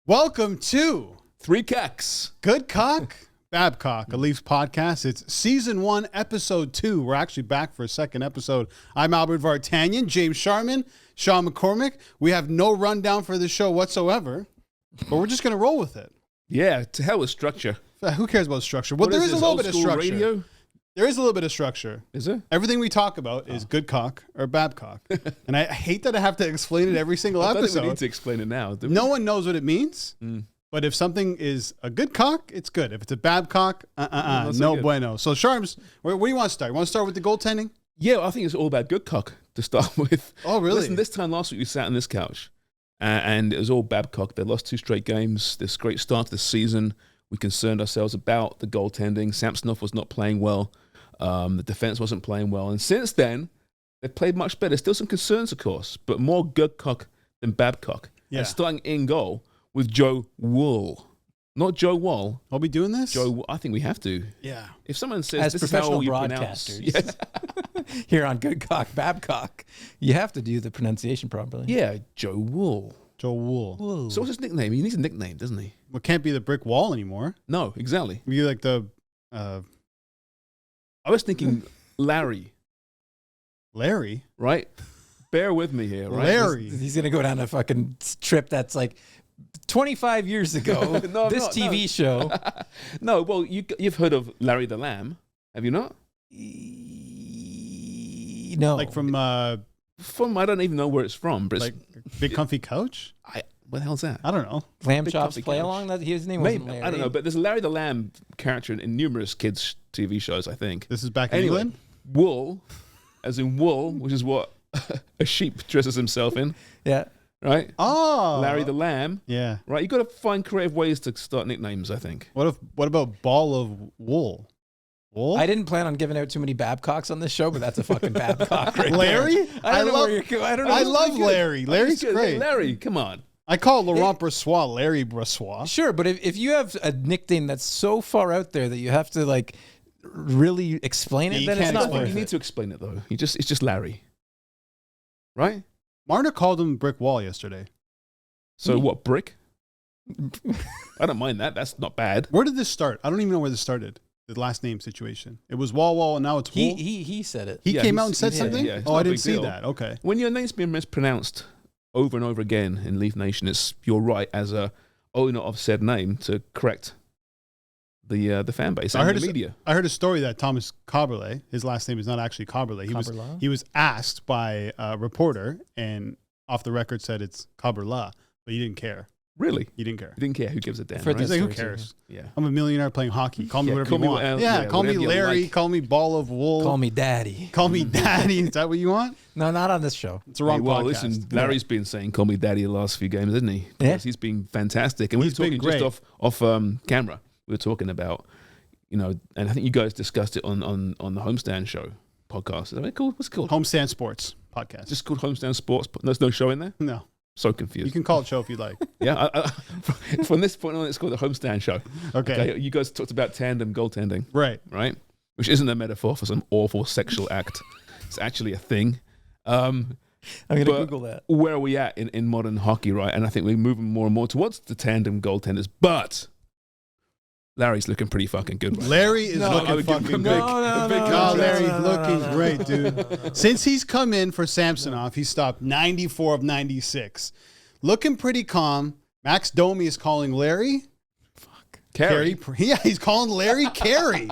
Welcome to Three Cacks. Goodcock, Babcock, a Leafs podcast. It's season 1, episode 2. We're actually back for a second episode. I'm Albert Vartanyan, James Sharman, Sean McCormick. We have no rundown for this show whatsoever, but we're just going to roll with it. Yeah, to hell with structure. Who cares about structure? Well, there is a little bit of structure. Radio? There is a little bit of structure. Is there? Everything we talk about is Goodcock or Babcock. And I hate that I have to explain it every single episode. I don't even need to explain it now. No one knows what it means. But if something is a good cock, it's good. If it's a Babcock, no bueno. So, Sharms, where do you want to start? You want to start with the goaltending? Yeah, I think it's all about Goodcock to start with. Oh, really? Listen, this time last week we sat on this couch, and it was all Babcock. They lost 2 straight games. This great start to the season. We concerned ourselves about the goaltending. Samsonov was not playing well. The defense wasn't playing well. And since then, they've played much better. Still some concerns, of course, but more Goodcock than Babcock. Yeah. And starting in goal with Joe Woll. Not Joe Woll. Are we doing this? I think we have to. Yeah. If someone says as this is how professional you broadcasters pronounce, here on Goodcock, Babcock, you have to do the pronunciation properly. yeah, Joe Woll. Joe Wool. Whoa. So what's his nickname? He needs a nickname, doesn't he? Well, it can't be the brick wall anymore. No, exactly. You like the I was thinking Larry, Larry? right? Bear with me here, right? Larry. He's going to go down a fucking trip that's like 25 years ago. No, this no. TV show. No, well, you've heard of Larry the Lamb, have you not? No. Like from From I don't even know where it's from, but like Big Comfy Couch? what the hell's that? I don't know. Lamb Big Chops Comfy Play Couch. Along? His name Maybe, wasn't Larry. I don't know, but there's a Larry the Lamb character in numerous kids' TV shows, I think. This is back in Anyway, England? wool, as in wool, which is what a sheep dresses himself in, Yeah. right? Oh. Larry the Lamb, Yeah. right? You got to find creative ways to start nicknames, I think. What about Ball of Wool? Wool? I didn't plan on giving out too many Babcocks on this show, but that's a fucking Babcock right Larry? there. I don't know where you're going. I don't know. I It's love pretty good. Larry. Larry's Good. great. Larry, come on. I call Laurent Brossois Larry Brossois. Sure, but if you have a nickname that's so far out there that you have to like really explain it, You then can't it's not explain worth You it. need to explain it though. It's just Larry, right? Marner called him Brick Wall yesterday. So what? Brick? I don't mind that. That's not bad. Where did this start? I don't even know where this started. The last name situation. It was Wall, and now it's Wool. He said it. He Yeah, came he's- out and said yeah, something? yeah, it's Oh, not I a didn't big see deal. that. Okay. When your name's been mispronounced over and over again in Leaf Nation, you're right as a owner of said name to correct the fan base and the media. I heard a story that Thomas Coberley, his last name is not actually Coberley. He was asked by a reporter and off the record said it's Coberla, but he didn't care. Really? He didn't care. You didn't care who gives a damn, For right? He's like, who story too, cares? Yeah. I'm a millionaire playing hockey. Call me Yeah, whatever call you me want. what- Yeah, yeah, call me whatever you Larry. like. Call me Ball of Wool. Call me daddy. Call me Daddy. Is that what you want? No, not on this show. It's a wrong well, podcast. listen, Larry's been saying "call me daddy" the last few games, isn't he? Because he's been fantastic. And we were He's been talking just great. off camera. We were talking about, and I think you guys discussed it on the Homestand Show podcast. Is that what it's called? What's it called? Homestand Sports podcast. Just called Homestand Sports. There's no show in there. No. So You confused. can call it show if you'd like. Yeah. From this point on, it's called the Homestand Show. Okay. You guys talked about tandem goaltending, Right. right? Which isn't a metaphor for some awful sexual act. It's actually a thing. I'm going to But Google that. Where are we at in modern hockey, right? And I think we're moving more and more towards the tandem goaltenders. But Larry's looking pretty fucking good. Right Larry is No, I looking would give him fucking a good. big- No, a big No, contract. Larry's looking great, dude. Since he's come in for Samsonov, he stopped 94 of 96. Looking pretty calm. Max Domi is calling Larry. Carey. Yeah, he's calling Larry Carey.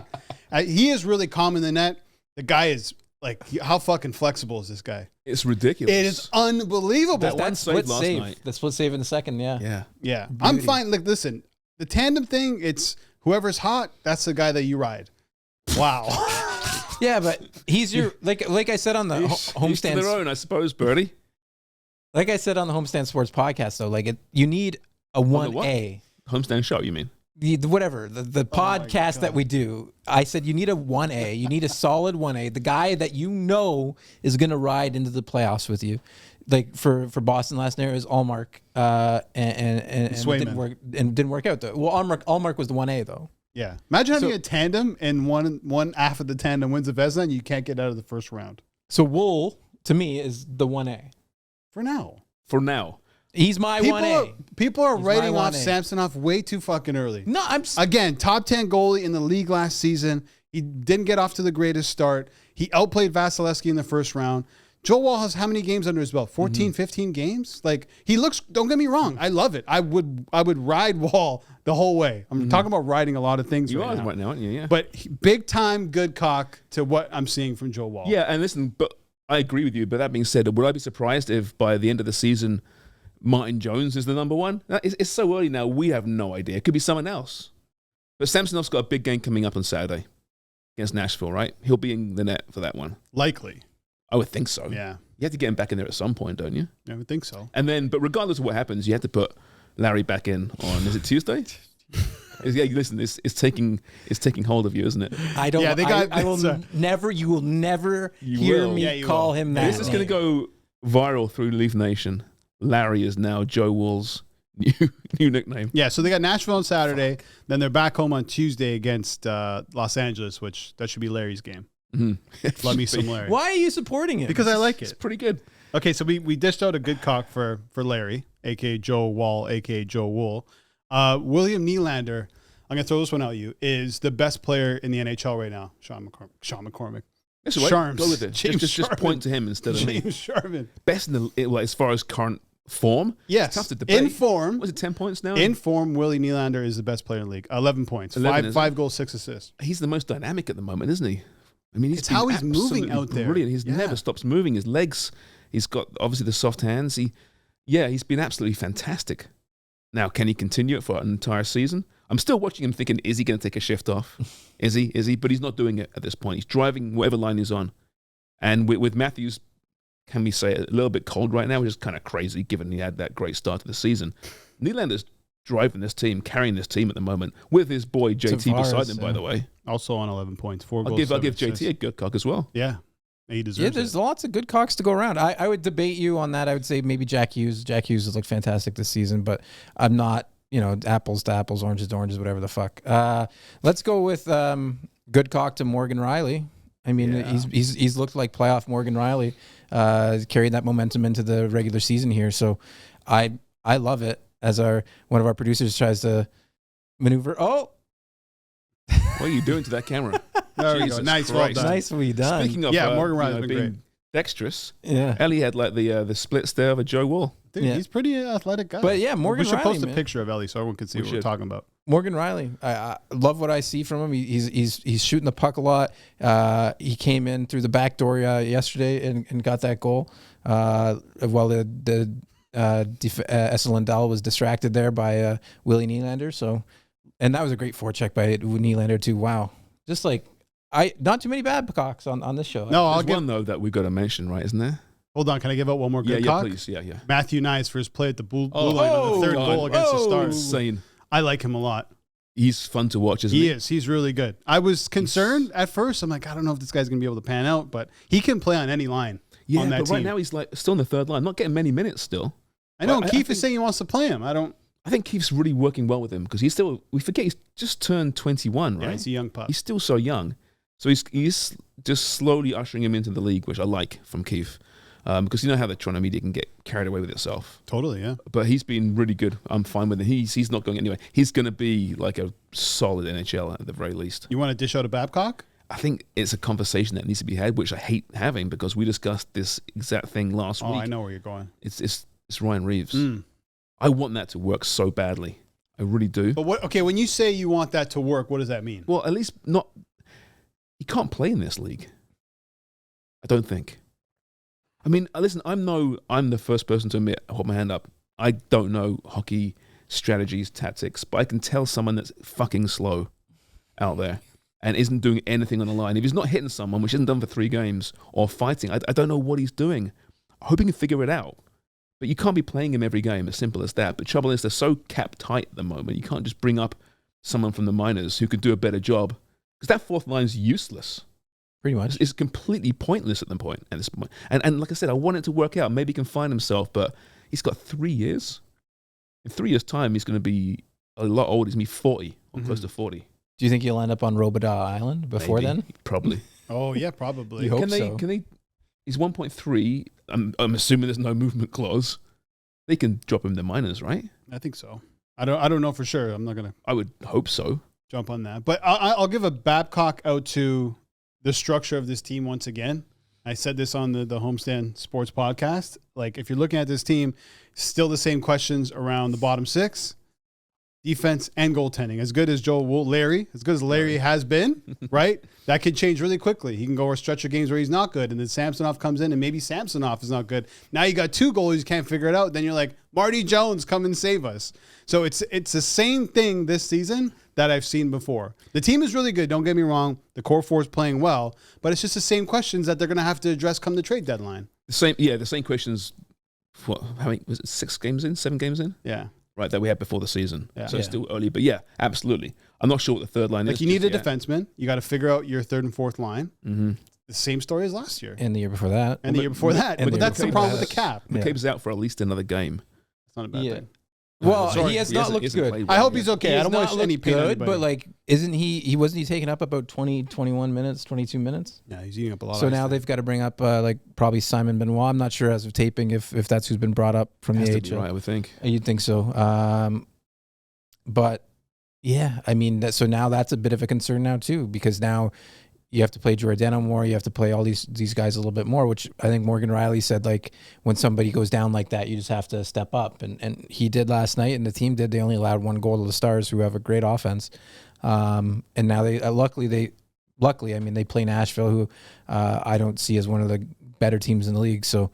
He is really calm in the net. The guy is like, how fucking flexible is this guy? It's ridiculous. It is unbelievable. That one That's save split last save. night. The split save in the second, yeah. Yeah. Yeah, I'm fine. Look, listen, the tandem thing, it's whoever's hot, that's the guy that you ride. Wow. Yeah, but he's your like I said on the Each to homestand. their own, I suppose, Birdie. Like I said on the Homestand Sports podcast, though, like you need a the 1A. Homestand Show, you mean? Whatever the podcast God. that we do, I said you need a 1A. You need a solid 1A. The guy that you know is going to ride into the playoffs with you. Like for Boston last year, it was Allmark, and it didn't work out though. Well, Allmark was the 1A though. Yeah. Imagine having a tandem and one half of the tandem wins a Vezina and you can't get out of the first round. So Woll to me is the 1A. For now. For now. He's my 1A. People are He's writing my off 1A. Samsonov way too fucking early. No, Again, top 10 goalie in the league last season. He didn't get off to the greatest start. He outplayed Vasilevsky in the first round. Joe Woll has how many games under his belt? 14, 15 games? Like, he looks, don't get me wrong, I love it. I would ride Woll the whole way. I'm talking about riding a lot of things You right are now. right now, aren't you? Yeah. But big time Goodcock to what I'm seeing from Joe Woll. Yeah, and listen, but I agree with you. But that being said, would I be surprised if by the end of the season, Martin Jones is the number one? It's so early now, we have no idea. It could be someone else. But Samsonov's got a big game coming up on Saturday against Nashville, right? He'll be in the net for that one. Likely. I would think so. Yeah. You have to get him back in there at some point, don't you? I would think so. And then, but regardless of what happens, you have to put Larry back in on, is it Tuesday? Yeah, listen, it's taking hold of you, isn't it? I don't. Yeah, they got- I will never. You will never You hear will. me Yeah, you call will. him that. This is going to name. go viral through Leaf Nation. Larry is now Joe Woll's new nickname. Yeah, so they got Nashville on Saturday. Then they're back home on Tuesday against Los Angeles, which that should be Larry's game. Mm-hmm. Love me some Larry. Why are you supporting him? Because I like It's it. pretty good. Okay, so we dished out a good cock for Larry, a.k.a. Joe Woll, a.k.a. Joe Woll. William Nylander, I'm going to throw this one at you, is the best player in the NHL right now. Sean McCormick. That's all right. Sharms. Go with it. James Just Sharman. point to him instead of me. James Sharman. Best in the as far as current form. Yes. It's tough to debate. In form, Was it 10 points now? in form, Willie Nylander is the best player in the league. 11 points. 11, five goals, 6 assists. He's the most dynamic at the moment, isn't he? I mean, It's how he's moving absolutely out there. Brilliant. He's Yeah. never stops moving. His legs. He's got obviously the soft hands. He's been absolutely fantastic. Now, can he continue it for an entire season? I'm still watching him thinking, is he going to take a shift off? Is he? But he's not doing it at this point. He's driving whatever line he's on. And with Matthews, can we say a little bit cold right now, which is kind of crazy given he had that great start to the season. Nylander's driving this team, carrying this team at the moment with his boy JT Tavares, beside him, by yeah. the way. Also on 11 points. 4 I'll goals, give 7 JT assists. a good cock as well. Yeah. He deserves Yeah, there's it. lots of good cocks to go around. I would debate you on that. I would say maybe Jack Hughes. Jack Hughes has looked fantastic this season, but I'm not, apples to apples, oranges to oranges, whatever the fuck. Let's go with Goodcock to Morgan Riley. I mean, Yeah. he's looked like playoff Morgan Riley, carried that momentum into the regular season here. So I love it as one of our producers tries to maneuver. Oh, What are you doing to that camera? There we go. Jesus Nice, well Christ. done. nicely done. Speaking of Yeah, Morgan Riley's been being great. dexterous, Yeah. Ellie had like the splits there of a Joe Woll. Dude, Yeah. he's pretty athletic guy. But yeah, Morgan we should Riley, post a man. picture of Ellie so everyone can see We what we're should. talking about. Morgan Riley, I love what I see from him. He's shooting the puck a lot. He came in through the back door yesterday and got that goal. While the Esa Lindell was distracted there by Willie Nylander. So, and that was a great forecheck by Nylander too. Wow, just like not too many Babcocks on this show. No, I'll There's give. one though that we've got to mention, right? Isn't there? Hold on, can I give out one more good Yeah, cock? please. Yeah. Matthew Nyes for his play at the blue Oh, line on the third God. goal against the Oh. Stars. Insane. I like him a lot. He's fun to watch, isn't He he? is. He's really good. I was concerned at first. I'm like, I don't know if this guy's going to be able to pan out, but he can play on any line Yeah, on that but team. right now he's like still in the third line, not getting many minutes still. I know. I Keith think- is saying he wants to play him. I don't. I think Keith's really working well with him because we forget he's just turned 21, right? Yeah, he's a young pup. He's still so young. So he's just slowly ushering him into the league, which I like from Keith. Because you know how the Toronto media can get carried away with itself. Totally, yeah. But he's been really good. I'm fine with him. He's not going anywhere. He's going to be like a solid NHL at the very least. You want to dish out a Babcock? I think it's a conversation that needs to be had, which I hate having because we discussed this exact thing last Oh, week. I know where you're going. It's Ryan Reeves. Mm. I want that to work so badly. I really do. But what? Okay, when you say you want that to work, what does that mean? Well, at least not. He can't play in this league. I don't think. I mean, listen, I'm the first person to admit, hold my hand up. I don't know hockey strategies, tactics, but I can tell someone that's fucking slow out there and isn't doing anything on the line. If he's not hitting someone, which isn't done for 3 games, or fighting, I don't know what he's doing. I hope he can figure it out. But you can't be playing him every game, as simple as that. But the trouble is, they're so cap tight at the moment. You can't just bring up someone from the minors who could do a better job because that fourth line is useless. Pretty much. It's completely pointless at this point. And like I said, I want it to work out. Maybe he can find himself, but he's got 3 years. In 3 years' time, he's going to be a lot older. He's going to be 40 or close to 40. Do you think he'll end up on Robidas Island before Maybe. then? Probably. Oh yeah, probably. You hope Can so. they? He's 1.3. I'm assuming there's no movement clause. They can drop him the minors, right? I think so. I don't know for sure. I'm not gonna. I would hope so. Jump on that, but I'll give a Babcock out to the structure of this team once again. I said this on the Homestand Sports podcast. Like, if you're looking at this team, still the same questions around the bottom six, defense and goaltending. As good as Larry has been, right? That could change really quickly. He can go a stretch of games where he's not good, and then Samsonov comes in, and maybe Samsonov is not good. Now you got two goalies, you can't figure it out. Then you're like, Marty Jones, come and save us. So it's the same thing this season that I've seen before. The team is really good, don't get me wrong. The core four is playing well, but it's just the same questions that they're going to have to address come the trade deadline. The same questions. How many was it? 7 games in? Yeah. Right, that we had before the season. Yeah. So it's still early, but yeah, absolutely. I'm not sure what the third line is. Like, you need a defenseman. You got to figure out your third and fourth line. Mm-hmm. The same story as last year. And the year before that. And the year before that. But that's the problem with the cap. McCabe's out for at least another game. It's not a bad thing. Well, he has not looked good. Well, I hope he's okay. I don't want any pain on good, anybody. but like, wasn't he taking up about 20, 21 minutes, 22 minutes? Yeah, he's eating up a lot. So now they've got to bring up like probably Simon Benoit. I'm not sure as of taping if that's who's been brought up from the AHL. Right, I would think. You'd think so. But yeah, I mean, so now that's a bit of a concern now too, because now you have to play Giordano more. You have to play all these guys a little bit more, which I think Morgan Riley said, like, when somebody goes down like that, you just have to step up. And he did last night, and the team did. They only allowed 1 goal to the Stars, who have a great offense. And now they luckily, I mean, they play Nashville, who I don't see as one of the better teams in the league. So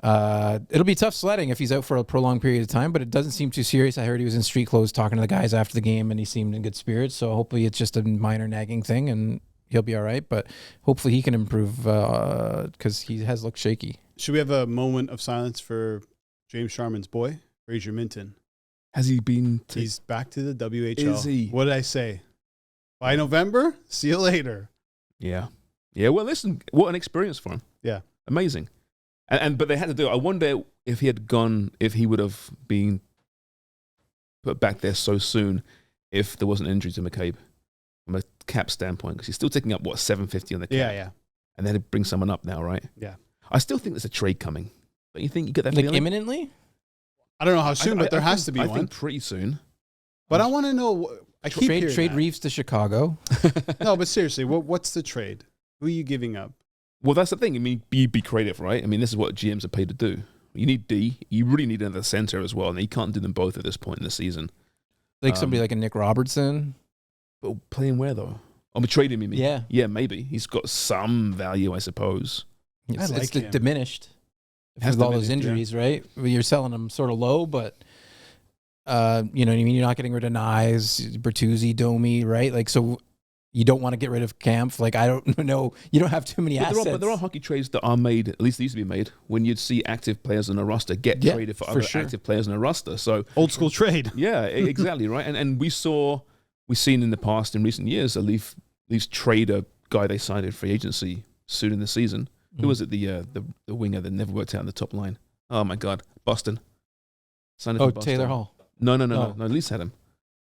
it'll be tough sledding if he's out for a prolonged period of time, but it doesn't seem too serious. I heard he was in street clothes talking to the guys after the game, and he seemed in good spirits. So hopefully it's just a minor nagging thing, and he'll be all right. But hopefully he can improve because he has looked shaky. Should we have a moment of silence for James Sharman's boy, Fraser Minton? Has he been? He's back to the WHL. Is he? What did I say? By November, see you later. Yeah. Yeah, well, listen, what an experience for him. Yeah. Amazing. But they had to do it. I wonder if he had gone, if he would have been put back there so soon if there wasn't an injury to McCabe from a cap standpoint, because he's still taking up, $750 on the cap? Yeah. And they had to bring someone up now, right? Yeah. I still think there's a trade coming. Don't you think you get that Like feeling? Imminently? I don't know how soon, but there has to be one. one. I think pretty soon. But I want to know. I keep hearing Trade that. Reeves to Chicago. No, but seriously, what's the trade? Who are you giving up? Well, that's the thing. I mean, be creative, right? I mean, this is what GMs are paid to do. You need D. You really need another center as well, and you can't do them both at this point in the season. Like somebody like a Nick Robertson. But playing where, though? I'm trading him, you mean? Yeah. Yeah, maybe. He's got some value, I suppose. It's him. Diminished. Has With all those diminished, injuries, right? Well, you're selling them sort of low, but you know what I mean? You're not getting rid of Nyes, Bertuzzi, Domi, right? Like, so you don't want to get rid of Kampf. Like, I don't know. You don't have too many assets. But there are hockey trades that are made, at least they used to be made, when you'd see active players on a roster get traded for other active players on a roster. So Old school trade. Yeah, exactly, right? And we've seen in the past, in recent years, a Leafs trade a guy they signed in free agency soon in the season. Who was it? The winger that never worked out in the top line. Oh my God, Boston. Signed him from Boston. Taylor Hall. No. Leafs had him.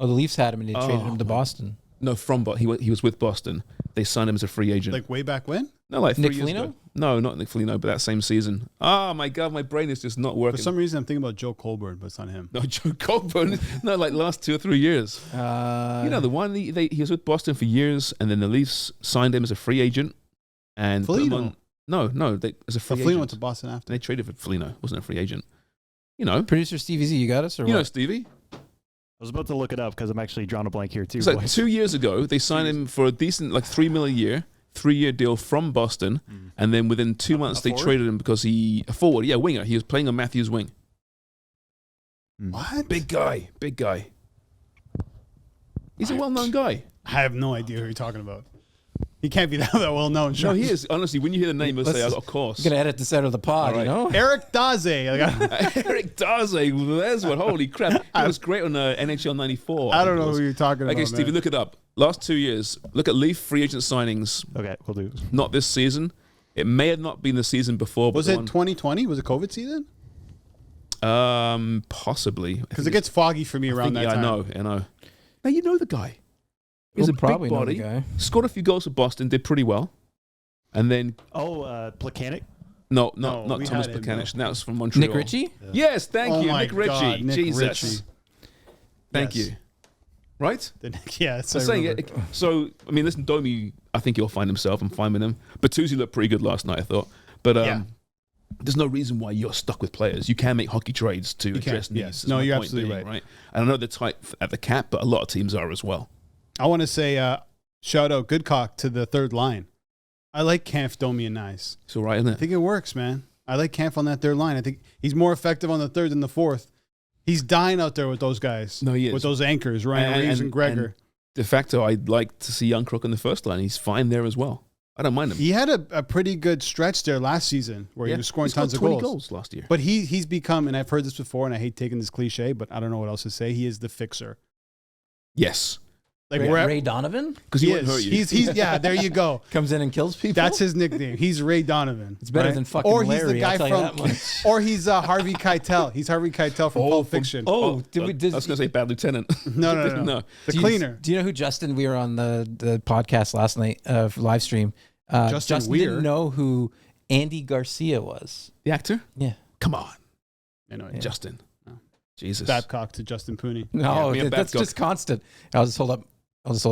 Oh, the Leafs had him and they traded him to Boston. No, he was with Boston. They signed him as a free agent. Like way back when? No, like 3 Nick years Foligno? ago. No, not Nick Foligno, but that same season. Oh my God, my brain is just not working. For some reason, I'm thinking about Joe Colborne, but it's not him. No, Joe Colborne. No, like last 2 or 3 years. You know, the one he was with Boston for years, and then the Leafs signed him as a free agent. And put him on, no, as a free agent. Foligno went to Boston after. They traded for Foligno. Wasn't a free agent. You know, Producer Stevie Z, you got us, or you what? know Stevie. I was about to look it up because I'm actually drawing a blank here too. It's like 2 years ago, they signed him for a decent, like $3 million a year, 3-year deal from Boston, and then within 2 months they traded him because a forward, winger. He was playing on Matthews' wing. What? Big guy. He's a well-known guy. I have no idea who you're talking about. He can't be that well known. No, he is. Honestly, when you hear the name, you'll say, of course. You're going to edit this out of the pod, All right. you know? Eric Daze. Eric Daze, there's one. Holy crap. He was great on NHL 94. I don't know who you're talking about. Okay, Stevie, look it up. Last 2 years, look at Leaf free agent signings. Okay, we'll do. Not this season. It may have not been the season before. But Was it 2020? Was it COVID season? Possibly. Because it gets foggy for me around that time. I know. Now, you know the guy. He's We'll a probably big know the body. guy. Scored a few goals for Boston, did pretty well. And then... Plekanec? No, No, not we Thomas had him, Buchanan. no. That was from Montreal. Nick Ritchie? Yes, thank Oh you, my Nick Ritchie. God, Nick Jesus. Ritchie. Thank Yes. you. Right? Yeah, it's I'm saying, so, I mean, listen, Domi, I think he'll find himself. I'm fine with him. Bertuzzi looked pretty good last night, I thought. But there's no reason why you're stuck with players. You can make hockey trades to address needs. Yes. is No, my you're point absolutely being, right. And I know they're tight at the cap, but a lot of teams are as well. I want to say shout out Goodcock to the third line. I like Kampf, Domi, and Nice. It's all right, isn't I it? think it works, man. I like Kampf on that third line. I think he's more effective on the third than the fourth. He's dying out there with those guys. No, he is. With those anchors, Ryan Reeves and Gregor. De facto, I'd like to see Young Crook in the first line. He's fine there as well. I don't mind him. He had a pretty good stretch there last season where he was scoring He's got tons of 20 goals. last year. But he's become, and I've heard this before, and I hate taking this cliche, but I don't know what else to say. He is the fixer. Yes. Like Ray Donovan Because he won't hurt you. He's yeah, there you go. comes in and kills people. That's his nickname. He's Ray Donovan. It's better than fucking or he's Larry, the guy I'll tell you that from, much. or he's Harvey Keitel. He's Harvey Keitel from Pulp Fiction. I Oh, was going to say Bad Lieutenant. No. No. The Do you- cleaner. Do you know who Justin? We were on the podcast last night for live stream. Justin Weir. didn't know who Andy Garcia was. The actor? Yeah. Come on. I know. Justin. No. Jesus. Babcock to Justin Pooney. No, me and that's Babcock. just constant. I'll just hold up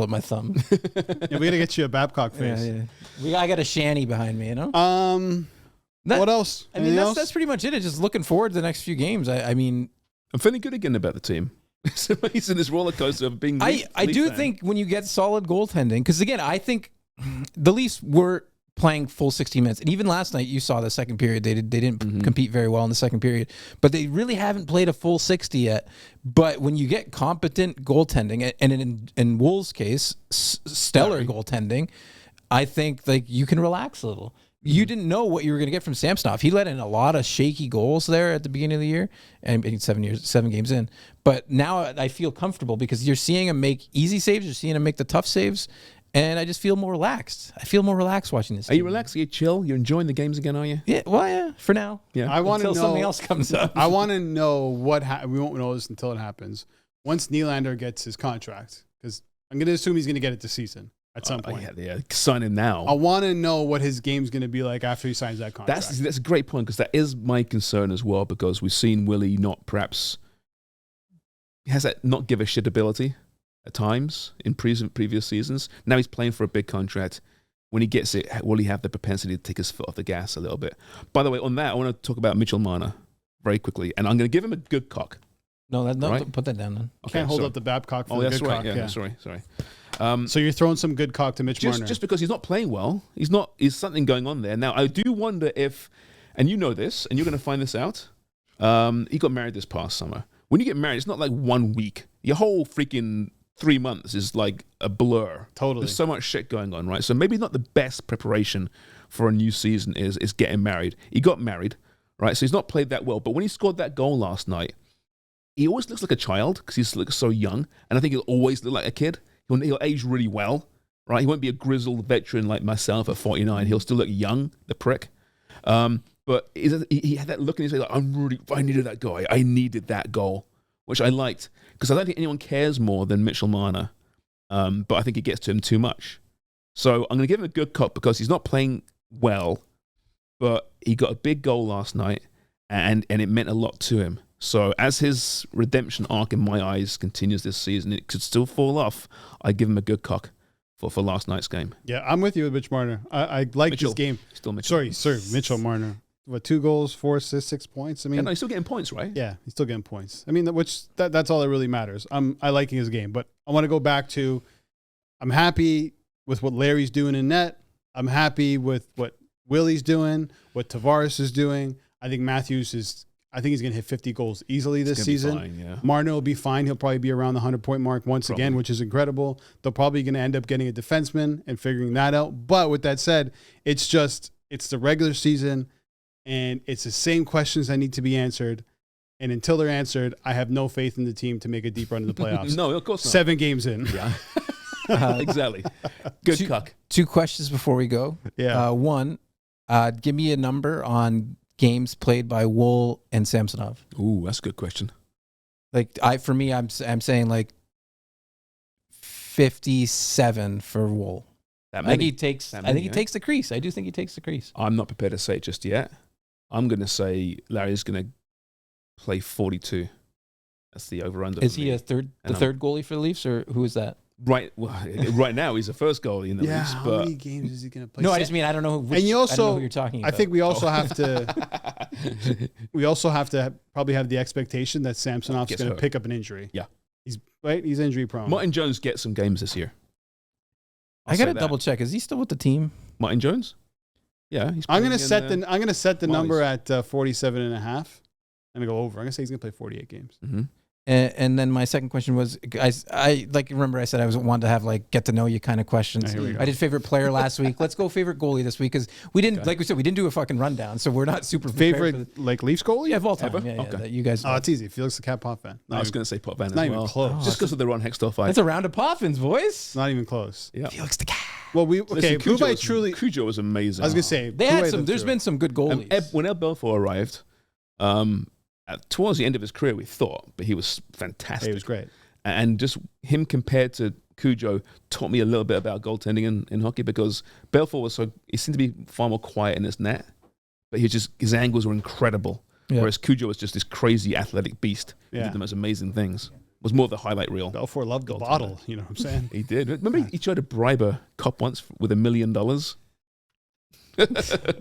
my thumb. Yeah, we gotta get you a Babcock face. I got a shanty behind me, you know? That- What else? I mean, Anything that's else? that's pretty much it. It's just looking forward to the next few games. I mean, I'm feeling good again about the team. It's amazing, this roller coaster of being I Leaf do fan. think when you get solid goaltending, because again, I think the Leafs were playing full 60 minutes, and even last night you saw the second period. They didn't compete very well in the second period, but they really haven't played a full 60 yet. But when you get competent goaltending, and in Woll's case, stellar goaltending, I think like you can relax a little. You didn't know what you were going to get from Samsonov. He let in a lot of shaky goals there at the beginning of the year, and 7 games in. But now I feel comfortable because you're seeing him make easy saves. You're seeing him make the tough saves, and I just feel more relaxed. I feel more relaxed watching this. Are you relaxed? Are you chill? You're enjoying the games again, are you? Yeah, well, yeah, for now. Yeah. I want to Until know something else comes up. I want to know what we won't know this until it happens. Once Nylander gets his contract, because I'm going to assume he's going to get it this season at some point. Yeah, sign him now. I want to know what his game's going to be like after he signs that contract. That's a great point because that is my concern as well because we've seen Willie not perhaps he has that not give a shit ability at times in previous seasons. Now he's playing for a big contract. When he gets it, will he have the propensity to take his foot off the gas a little bit? By the way, on that, I want to talk about Mitchell Marner very quickly, and I'm going to give him a good cock. No, Right? put that down then. Can't hold up the Babcock for the that's Goodcock. right. Yeah, sorry. So you're throwing some Goodcock to Mitch Marner. Just because he's not playing well, there's something going on there. Now, I do wonder if, and you know this, and you're going to find this out, he got married this past summer. When you get married, it's not like 1 week. Your whole freaking 3 months is like a blur. Totally. There's so much shit going on, right? So maybe not the best preparation for a new season is getting married. He got married, right? So he's not played that well. But when he scored that goal last night, he always looks like a child because he's looks so young. And I think he'll always look like a kid. He'll age really well, right? He won't be a grizzled veteran like myself at 49. He'll still look young, the prick. But he had that look in his face like, I needed that guy. I needed that goal, which I liked because I don't think anyone cares more than Mitchell Marner. But I think it gets to him too much. So I'm going to give him a good cop because he's not playing well, but he got a big goal last night and it meant a lot to him. So as his redemption arc in my eyes continues this season, it could still fall off. I give him a good cock for last night's game. Yeah, I'm with you with Mitch Marner. I like Mitchell. this game. Still Mitchell. Sorry, Mitchell Marner. What, 2 goals, 4 assists, 6 points? I mean, Yeah, no, he's still getting points, right? yeah, he's still getting points. I mean, that's all that really matters. I liking his game, but I want to go back to I'm happy with what Larry's doing in net. I'm happy with what Willie's doing, what Tavares is doing. I think I think he's going to hit 50 goals easily this season. Fine, yeah. Marner will be fine. He'll probably be around the 100-point mark once again, which is incredible. They're probably going to end up getting a defenseman and figuring that out. But with that said, it's the regular season, and it's the same questions that need to be answered. And until they're answered, I have no faith in the team to make a deep run in the playoffs. No, of course not. 7 games in. Yeah. Exactly. Good cock. 2 questions before we go. Yeah. One, give me a number on games played by Woll and Samsonov. Ooh, that's a good question. Like I'm saying like 57 for Woll. That I think many? he takes. That I think many, he eh? takes the crease. I do think he takes the crease. I'm not prepared to say it just yet. I'm going to say Larry's going to play 42. That's the over-under. Is he the third goalie for the Leafs, or who is that? Right now, he's the first goalie in the Leafs. How But many games is he going to play? No, I just mean I don't know. And you also, I don't know who you're talking about. I think we also have to. We also have to probably have the expectation that Samsonov's Gets going to hurt. pick up an injury. Yeah. He's injury prone. Martin Jones gets some games this year. I got to double check. Is he still with the team? Martin Jones? Yeah, he's I'm going playing to in, set the Molly's. number at 47 and a half. I'm going to go over. I'm going to say he's going to play 48 games. Mm-hmm. And then my second question was, guys, I remember I said I was wanted to have get to know you kind of questions. Here we go. I did favorite player last week. Let's go favorite goalie this week because we didn't, like we said, we didn't do a fucking rundown, so we're not super prepared for Favorite Leafs goalie? yeah, of all time. Ever? Yeah, Okay. that you guys. Oh, it's easy. Felix the Cat Pop fan. I was going to say Pop Van as not even well. close. Just because of the Ron Hextall fight. That's a round of Poffins, boys. Not even close. Yeah. Felix the cat. Well, Listen, Cujo was amazing. I was going to say. They had Kuwait some. looked There's through been it. some good goalies. When Ed Belfour arrived, towards the end of his career, we thought, but he was fantastic. He was great. And just him compared to Cujo taught me a little bit about goaltending in hockey because Belfour he seemed to be far more quiet in his net, but his angles were incredible. Yeah. Whereas Cujo was just this crazy athletic beast. He Yeah. did the most amazing things. Was more of the highlight reel. Belfour loved the bottle. You know what I'm saying? He did. Remember he tried to bribe a cop once with $1 million?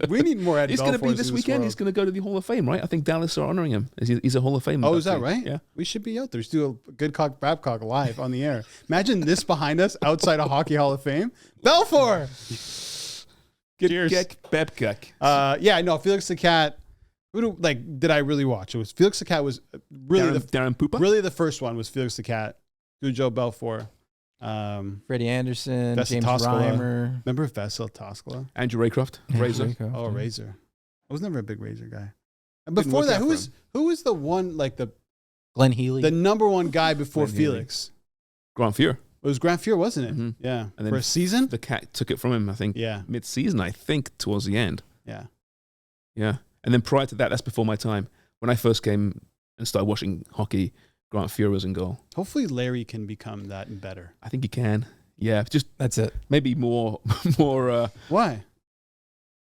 We need more Ed He's going to be Belfours this in weekend. world. He's going to go to the Hall of Fame, right? I think Dallas are honoring him. He's a Hall of Fame. Oh, is that inductee. right? Yeah. We should be out there. Let's do a Goodcock Babcock live on the air. Imagine this behind us outside a Hockey Hall of Fame. Belfour! Cheers. Get Babcock. Yeah, no, Felix the Cat. Did I really watch? It was Felix the Cat was really Darren Pooper? really the first one was Felix the Cat, Cujo Belfour. Freddie Anderson, Vesa James Toskala. Reimer. Remember Vessel Toskala? Andrew Raycroft. Razor. Oh, Razor. I was never a big Razor guy. And Didn't before work that, out who was the one Glenn Healy. the number one guy before Glenn Healy. Felix? Grant Fuhr. It was Grant Fuhr, wasn't it? Mhm. Yeah. And then For a season? The Cat took it from him, I think, Yeah. mid-season, I think, towards the end. Yeah. Yeah. And then prior to that, that's before my time. When I first came and started watching hockey, Grant Fuhr was in goal. Hopefully Larry can become that and better. I think he can. Yeah, just That's it. maybe more. Why?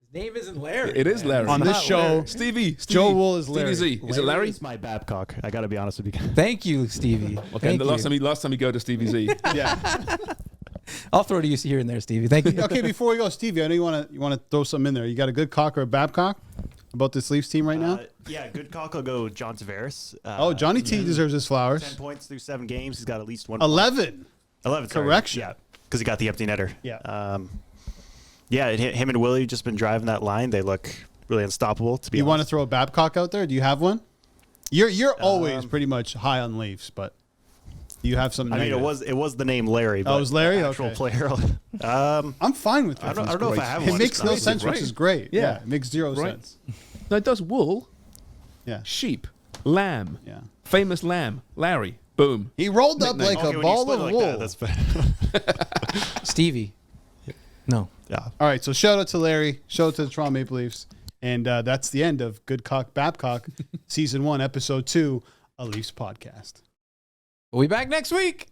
His name isn't Larry. It is Larry. On It's this not show, Larry. Stevie. Joe Woll is Stevie Larry. Z. Is it Larry? It's my Babcock. I got to be honest with you. Thank you, Stevie. Okay, Thank the last time you go to Stevie Z. Yeah. I'll throw to you here and there, Stevie. Thank you. Okay, before we go, Stevie, I know you want to throw something in there. You got a good cock or a Babcock about this Leafs team right now? Yeah, Goodcock will go John Tavares. Johnny T deserves his 10 flowers. points through 7 games. He's got at least one. 11. 11. Sorry. Correction. Yeah, because he got the empty netter. Yeah. Him and Willie just been driving that line. They look really unstoppable. To be You want to honest. throw a Babcock out there? Do you have one? You're always pretty much high on Leafs, but you have something. I mean, negative. it was the name Larry. But it was Larry? the actual Okay. player. I'm fine with that. I don't know if I have It one. makes no It's sense, right. which is great. Yeah. Yeah, it makes zero Right. sense. No, it does wool, Yeah, sheep, lamb, yeah. famous lamb, Larry. Boom. He rolled up like Okay, a when you ball split of it like wool. that, that's Stevie. No. yeah. All right, so shout out to Larry, shout out to the Toronto Maple Leafs, and that's the end of Goodcock Babcock, Season 1, Episode 2, a Leafs podcast. We'll be back next week.